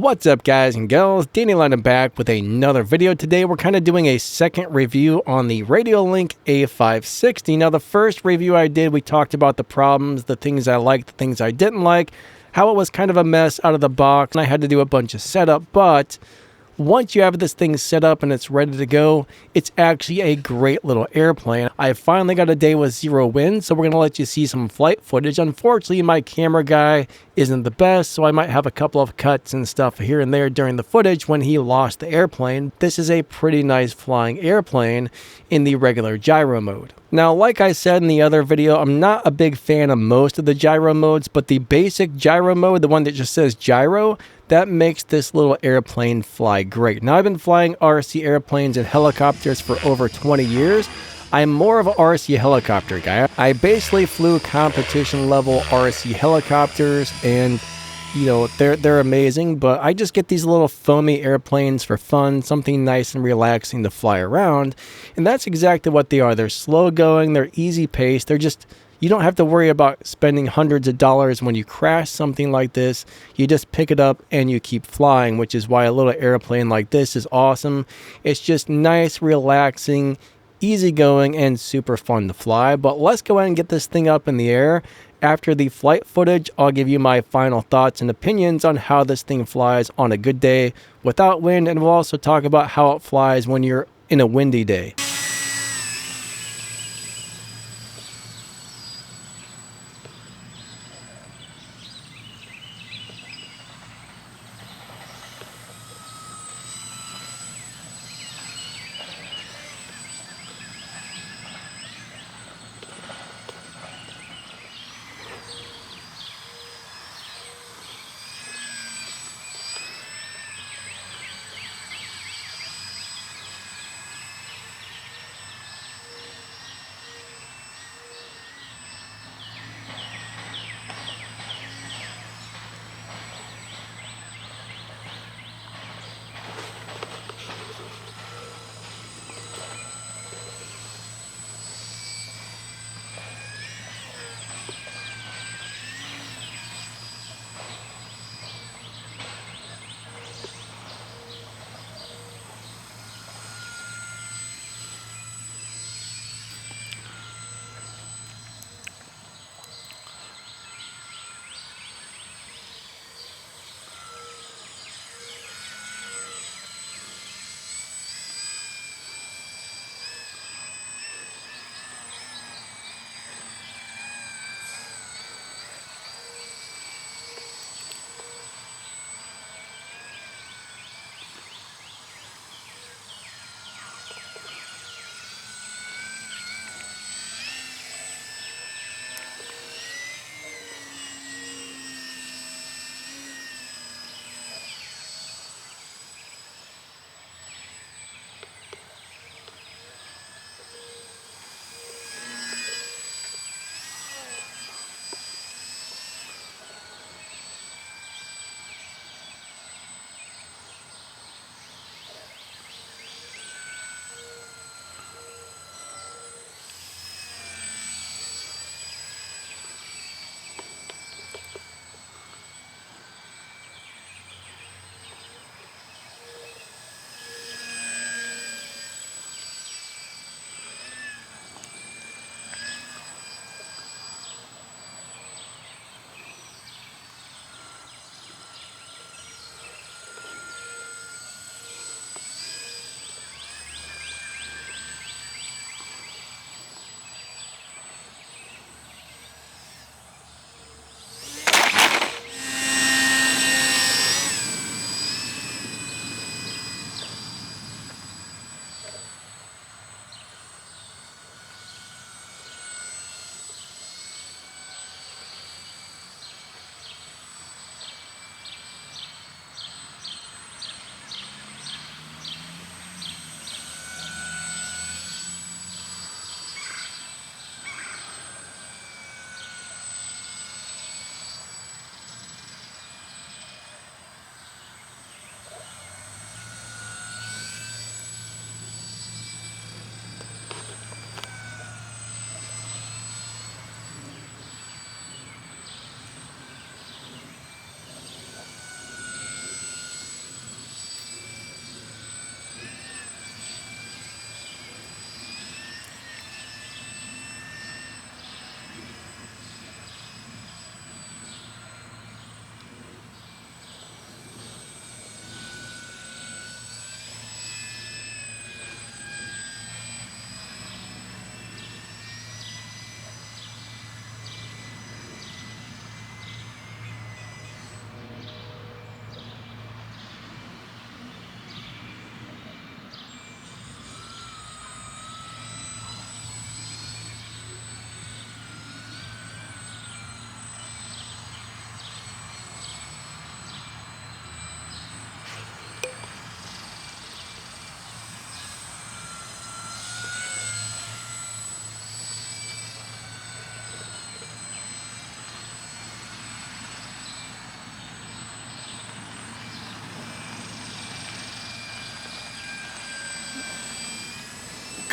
What's up, guys and gals? Danny London back with another video. Today we're kind of doing a second review on the RadioLink A560. Now, the first review I did, we talked about the problems, the things I liked, the things I didn't like, how it was kind of a mess out of the box, and I had to do a bunch of setup. But once you have this thing set up and it's ready to go, it's actually a great little airplane. I finally got a day with zero wind, so we're going to let you see some flight footage. Unfortunately, my camera guy isn't the best, so I might have a couple of cuts and stuff here and there during the footage when he lost the airplane. This is a pretty nice flying airplane in the regular gyro mode. Now, like I said in the other video, I'm not a big fan of most of the gyro modes, but the basic gyro mode, the one that just says gyro, that makes this little airplane fly great. Now, I've been flying RC airplanes and helicopters for over 20 years. I'm more of an RC helicopter guy. I basically flew competition level RC helicopters, and you know, they're amazing, but I just get these little foamy airplanes for fun, something nice and relaxing to fly around. And that's exactly what they are. They're slow going, they're easy paced, they're just, you don't have to worry about spending hundreds of dollars when you crash something like this. You just pick it up and you keep flying, which is why a little airplane like this is awesome. It's just nice, relaxing, easygoing, and super fun to fly. But let's go ahead and get this thing up in the air. After the flight footage, I'll give you my final thoughts and opinions on how this thing flies on a good day without wind, and we'll also talk about how it flies when you're in a windy day.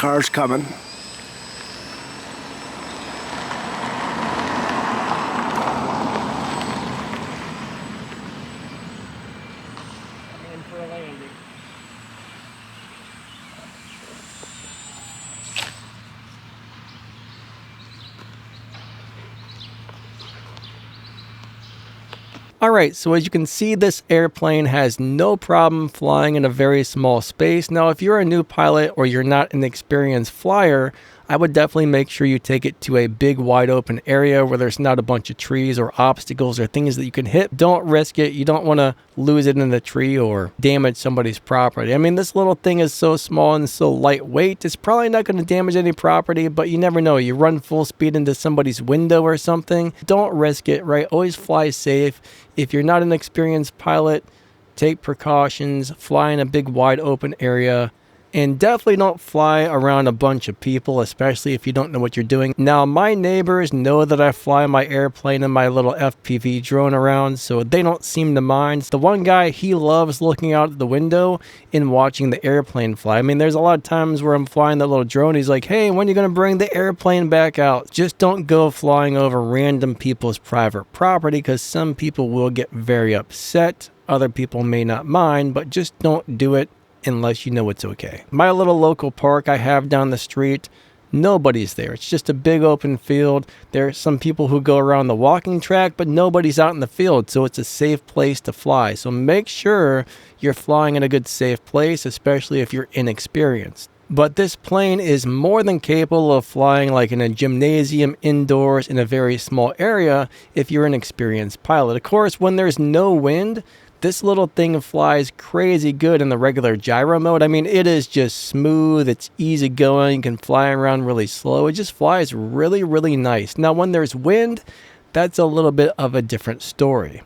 car's coming. Alright, so as you can see, this airplane has no problem flying in a very small space. Now, if you're a new pilot or you're not an experienced flyer, I would definitely make sure you take it to a big wide open area where there's not a bunch of trees or obstacles or things that you can hit. Don't risk it. You don't want to lose it in the tree or damage somebody's property. I mean, this little thing is so small and so lightweight, it's probably not going to damage any property, but you never know. You run full speed into somebody's window or something. Don't risk it, right? Always fly safe. If you're not an experienced pilot, take precautions, fly in a big wide open area. And definitely don't fly around a bunch of people, especially if you don't know what you're doing. Now, my neighbors know that I fly my airplane and my little FPV drone around, so they don't seem to mind. The one guy, he loves looking out the window and watching the airplane fly. I mean, there's a lot of times where I'm flying that little drone. He's like, hey, when are you going to bring the airplane back out? Just don't go flying over random people's private property, because some people will get very upset. Other people may not mind, but just don't do it unless you know it's okay. My little local park I have down the street, nobody's there. It's just a big open field. There's some people who go around the walking track, but nobody's out in the field, so it's a safe place to fly. So make sure you're flying in a good safe place, especially if you're inexperienced. But this plane is more than capable of flying like in a gymnasium indoors in a very small area if you're an experienced pilot. Of course, when there's no wind, this little thing flies crazy good in the regular gyro mode. I mean, it is just smooth. It's easy going. You can fly around really slow. It just flies really, really nice. Now, when there's wind, that's a little bit of a different story.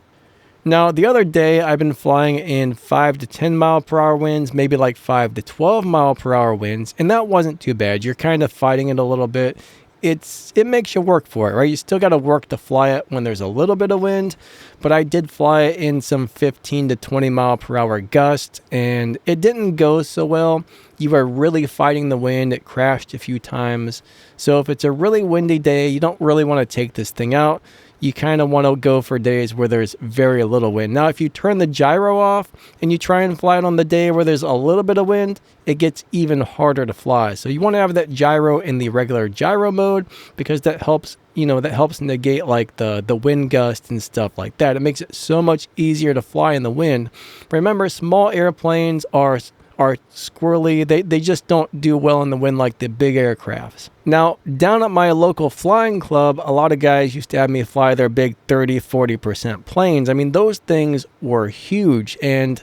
Now, the other day, I've been flying in 5 to 10 mile per hour winds, maybe like 5 to 12 mile per hour winds, and that wasn't too bad. You're kind of fighting it a little bit. It makes you work for it, right? You still got to work to fly it when there's a little bit of wind, but I did fly it in some 15 to 20 mile per hour gusts, and it didn't go so well. You are really fighting the wind. It crashed a few times. So if it's a really windy day, you don't really want to take this thing out. You kind of want to go for days where there's very little wind. Now, if you turn the gyro off and you try and fly it on the day where there's a little bit of wind, it gets even harder to fly. So you want to have that gyro in the regular gyro mode, because that helps, negate like the wind gust and stuff like that. It makes it so much easier to fly in the wind. Remember, small airplanes are squirrely. They just don't do well in the wind like the big aircrafts. Now, down at my local flying club, a lot of guys used to have me fly their big 30-40% planes. I mean, those things were huge, and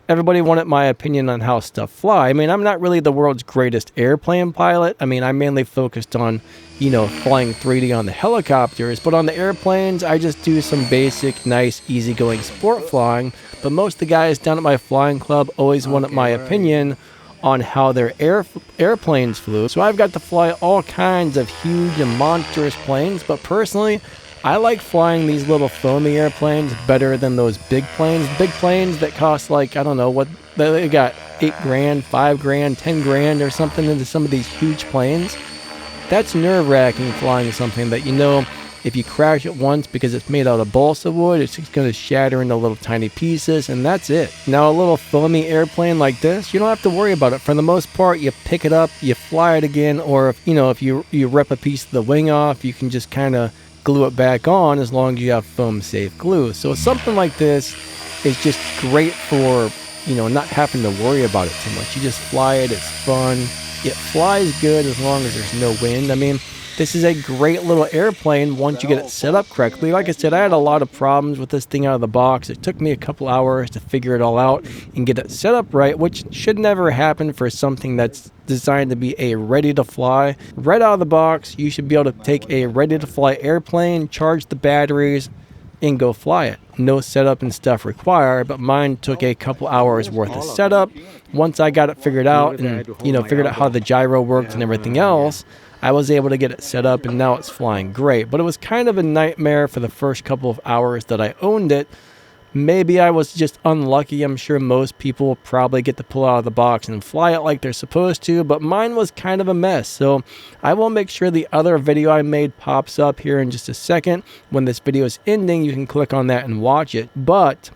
everybody wanted my opinion on how stuff fly. I mean, I'm not really the world's greatest airplane pilot. I mean, I'm mainly focused on, flying 3D on the helicopters, but on the airplanes, I just do some basic, nice, easygoing sport flying. But most of the guys down at my flying club always wanted my opinion on how their airplanes flew. So I've got to fly all kinds of huge and monstrous planes, but personally, I like flying these little foamy airplanes better than those big planes. Big planes that cost like, I don't know what, they got $8 grand, $5 grand, $10 grand or something into some of these huge planes. That's nerve-wracking flying something that if you crash it once because it's made out of balsa wood, it's just going to shatter into little tiny pieces, and that's it. Now, a little foamy airplane like this, you don't have to worry about it. For the most part, you pick it up, you fly it again, or if you rip a piece of the wing off, you can just kind of glue it back on as long as you have foam-safe glue. So something like this is just great for, not having to worry about it too much. You just fly it, it's fun. It flies good as long as there's no wind. I mean, this is a great little airplane once you get it set up correctly. Like I said, I had a lot of problems with this thing out of the box. It took me a couple hours to figure it all out and get it set up right, which should never happen for something that's designed to be a ready-to-fly. Right out of the box, you should be able to take a ready-to-fly airplane, charge the batteries, and go fly it. No setup and stuff required, but mine took a couple hours worth of setup. Once I got it figured out and, figured out how the gyro worked and everything else, I was able to get it set up, and now it's flying great. But it was kind of a nightmare for the first couple of hours that I owned it. Maybe I was just unlucky. I'm sure most people probably get to pull out of the box and fly it like they're supposed to, but mine was kind of a mess. So I will make sure the other video I made pops up here in just a second. When this video is ending, you can click on that and watch it. But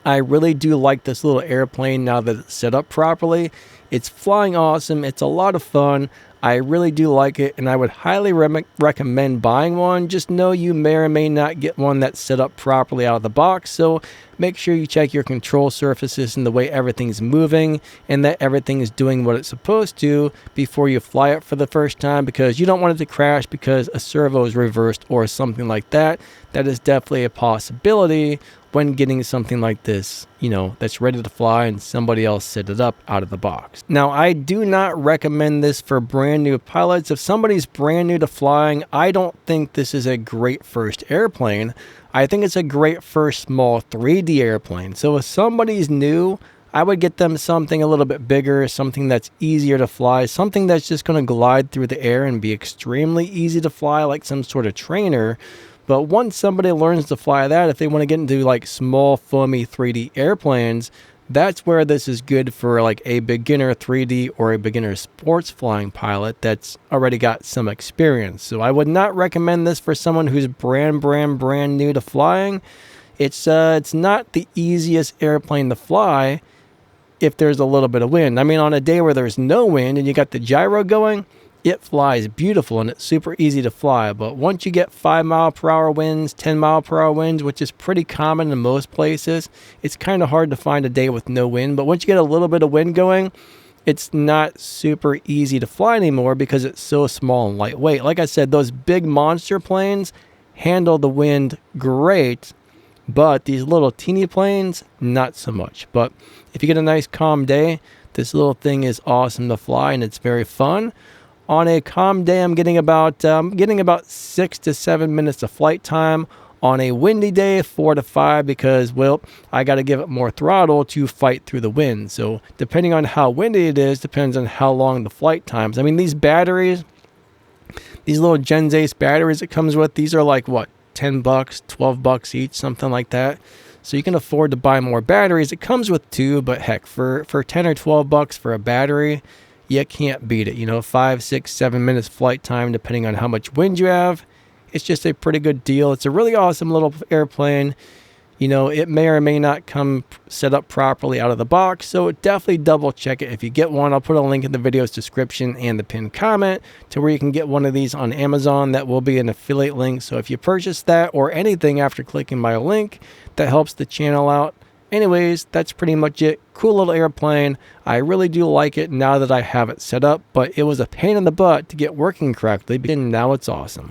I really do like this little airplane now that it's set up properly. It's flying awesome. It's a lot of fun. I really do like it, and I would highly recommend buying one. Just know you may or may not get one that's set up properly out of the box, so make sure you check your control surfaces and the way everything's moving and that everything is doing what it's supposed to before you fly it for the first time, because you don't want it to crash because a servo is reversed or something like that. That is definitely a possibility when getting something like this, you know, that's ready to fly and somebody else set it up out of the box. Now, I do not recommend this for brand new pilots. If somebody's brand new to flying, I don't think this is a great first airplane. I think it's a great first small 3D airplane. So if somebody's new, I would get them something a little bit bigger, something that's easier to fly, something that's just going to glide through the air and be extremely easy to fly, like some sort of trainer. But once somebody learns to fly that, if they want to get into like small, foamy 3D airplanes, that's where this is good for like a beginner 3D or a beginner sports flying pilot that's already got some experience. So I would not recommend this for someone who's brand new to flying. It's not the easiest airplane to fly if there's a little bit of wind. I mean, on a day where there's no wind and you got the gyro going, it flies beautiful and it's super easy to fly. But once you get 5-mile-per-hour winds, 10-mile-per-hour winds, which is pretty common in most places, it's kind of hard to find a day with no wind. But once you get a little bit of wind going, it's not super easy to fly anymore because it's so small and lightweight. Like I said, those big monster planes handle the wind great, but these little teeny planes, not so much. But if you get a nice calm day, this little thing is awesome to fly and it's very fun. On a calm day, I'm getting about 6 to 7 minutes of flight time. On a windy day, 4 to 5, because, well, I got to give it more throttle to fight through the wind. So depending on how windy it is, depends on how long the flight times. I mean, these batteries, these little Gen Ace batteries it comes with, these are like, what, $10, $12 each, something like that. So you can afford to buy more batteries. It comes with 2, but heck, for 10 or $12 for a battery, you can't beat it. You know, 5, 6, 7 minutes flight time, depending on how much wind you have. It's just a pretty good deal. It's a really awesome little airplane. You know, it may or may not come set up properly out of the box, so definitely double check it if you get one. I'll put a link in the video's description and the pinned comment to where you can get one of these on Amazon. That will be an affiliate link. So if you purchase that or anything after clicking my link, that helps the channel out. Anyways, that's pretty much it. Cool little airplane. I really do like it now that I have it set up, but it was a pain in the butt to get working correctly, and now it's awesome.